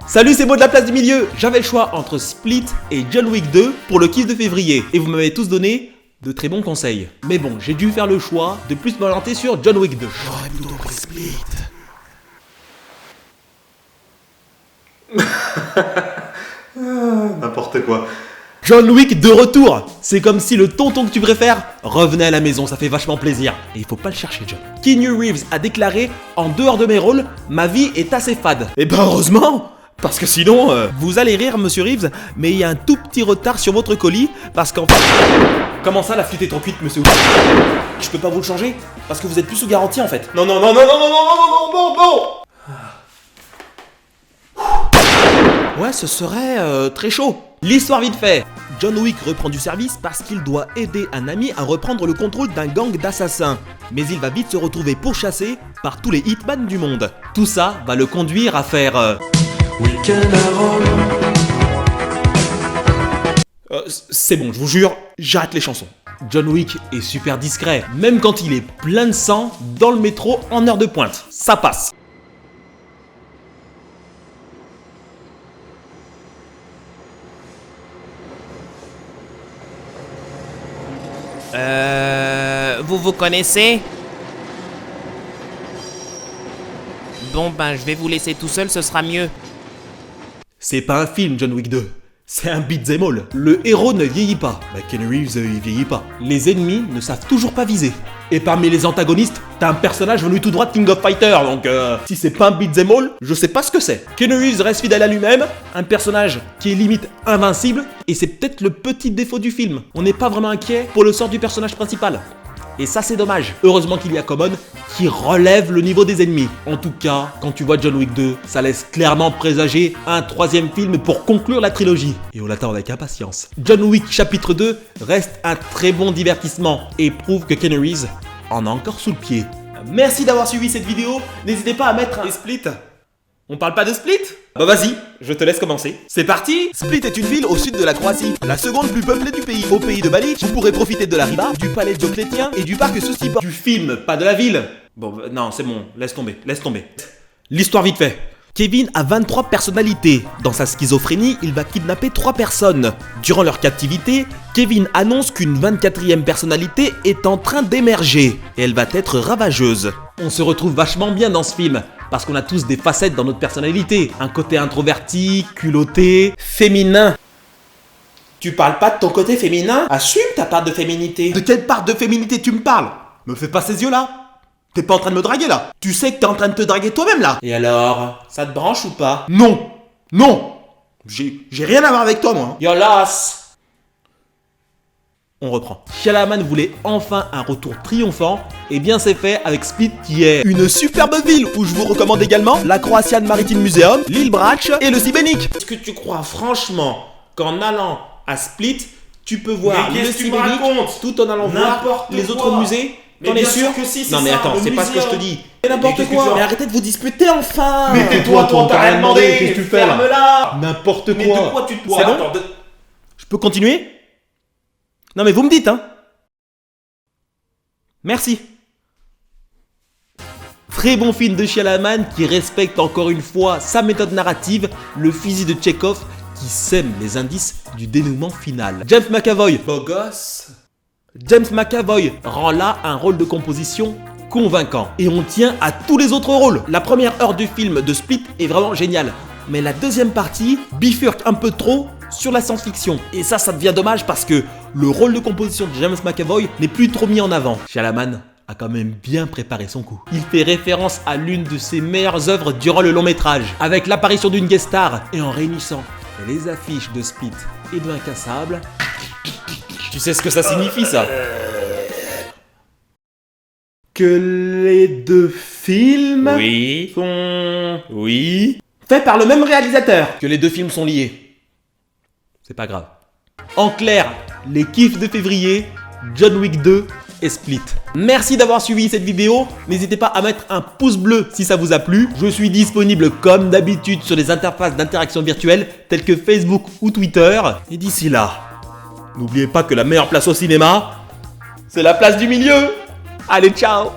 Salut, c'est Mo de la place du milieu. J'avais le choix entre Split et John Wick 2 pour le kiff de février. Et vous m'avez tous donné de très bons conseils. Mais bon, j'ai dû faire le choix de plus m'orienter sur John Wick 2. J'aurais plutôt pris Split. N'importe quoi. John Wick de retour. C'est comme si le tonton que tu préfères revenait à la maison, ça fait vachement plaisir. Et il faut pas le chercher, John. Keanu Reeves a déclaré « En dehors de mes rôles, ma vie est assez fade ». Et ben heureusement, parce que sinon... Vous allez rire, monsieur Reeves, mais il y a un tout petit retard sur votre colis, parce qu'en fait... Comment ça, la flûte est trop cuite, monsieur? Je peux pas vous le changer? Parce que vous êtes plus sous garantie, en fait. Non, non, non, non, non, non, non, non, non, non. Ouais, ce serait très chaud. L'histoire vite fait. John Wick reprend du service parce qu'il doit aider un ami à reprendre le contrôle d'un gang d'assassins. Mais il va vite se retrouver pourchassé par tous les hitman du monde. Tout ça va le conduire à faire... C'est bon, je vous jure, j'arrête les chansons. John Wick est super discret, même quand il est plein de sang dans le métro en heure de pointe. Ça passe. Vous connaissez? Bon ben je vais vous laisser tout seul, ce sera mieux. C'est pas un film, John Wick 2. C'est un beat'em all. Le héros ne vieillit pas. Bah, Keanu Reeves, il vieillit pas. Les ennemis ne savent toujours pas viser. Et parmi les antagonistes, t'as un personnage venu tout droit de King of Fighters, donc si c'est pas un beat'em all, je sais pas ce que c'est. Keanu Reeves reste fidèle à lui-même, un personnage qui est limite invincible, et c'est peut-être le petit défaut du film. On n'est pas vraiment inquiet pour le sort du personnage principal. Et ça c'est dommage. Heureusement qu'il y a Common qui relève le niveau des ennemis. En tout cas, quand tu vois John Wick 2, ça laisse clairement présager un troisième film pour conclure la trilogie. Et on l'attend avec impatience. John Wick chapitre 2 reste un très bon divertissement et prouve que Keanu Reeves en a encore sous le pied. Merci d'avoir suivi cette vidéo. N'hésitez pas à mettre un... Et Split? On parle pas de Split? Bah vas-y, je te laisse commencer. C'est parti! Split est une ville au sud de la Croatie, la seconde plus peuplée du pays. Au pays de Bali, vous pourrez profiter de la riba, du palais Dioclétien et du parc Soustipa. Du film, pas de la ville. Bon, non, c'est bon, laisse tomber, laisse tomber. L'histoire vite fait. Kevin a 23 personnalités. Dans sa schizophrénie, il va kidnapper 3 personnes. Durant leur captivité, Kevin annonce qu'une 24e personnalité est en train d'émerger. Et elle va être ravageuse. On se retrouve vachement bien dans ce film. Parce qu'on a tous des facettes dans notre personnalité. Un côté introverti, culotté, féminin. Tu parles pas de ton côté féminin? Assume ta part de féminité. De quelle part de féminité tu me parles? Me fais pas ces yeux-là. T'es pas en train de me draguer là. Tu sais que t'es en train de te draguer toi-même là. Et alors, ça te branche ou pas? Non. Non. J'ai rien à voir avec toi moi. Yolas. On reprend. Shyamalan voulait enfin un retour triomphant, et bien c'est fait avec Split qui est une superbe ville où je vous recommande également la Croatian Maritime Museum, l'île Brač et le Sibénik. Est-ce que tu crois franchement qu'en allant à Split, tu peux voir le Sibénik tout en allant voir les autres musées? T'en es sûr? Que si, non mais attends, c'est pas ce que je te dis. Mais n'importe quoi. Mais arrêtez de vous disputer enfin. Mais tais-toi, toi, t'as rien demandé. Qu'est-ce que tu fais là? Ferme-la. N'importe quoi. Mais de quoi tu te C'est bon? Je peux continuer? Non mais vous me dites hein. Merci. Très bon film de Shyamalan qui respecte encore une fois sa méthode narrative, le fusil de Tchekhov qui sème les indices du dénouement final. James McAvoy, beau gosse. James McAvoy rend là un rôle de composition convaincant. Et on tient à tous les autres rôles. La première heure du film de Split est vraiment géniale. Mais la deuxième partie bifurque un peu trop sur la science-fiction. Et ça devient dommage parce que le rôle de composition de James McAvoy n'est plus trop mis en avant. Shyamalan a quand même bien préparé son coup. Il fait référence à l'une de ses meilleures œuvres durant le long métrage, avec l'apparition d'une guest star et en réunissant les affiches de Split et de Incassable. Tu sais ce que ça signifie ça? Que les deux films sont... Oui. Faits par le même réalisateur. Que les deux films sont liés. C'est pas grave. En clair, les kiffs de février, John Wick 2 et Split. Merci d'avoir suivi cette vidéo. N'hésitez pas à mettre un pouce bleu si ça vous a plu. Je suis disponible comme d'habitude sur les interfaces d'interaction virtuelle telles que Facebook ou Twitter. Et d'ici là, n'oubliez pas que la meilleure place au cinéma, c'est la place du milieu. Allez, ciao!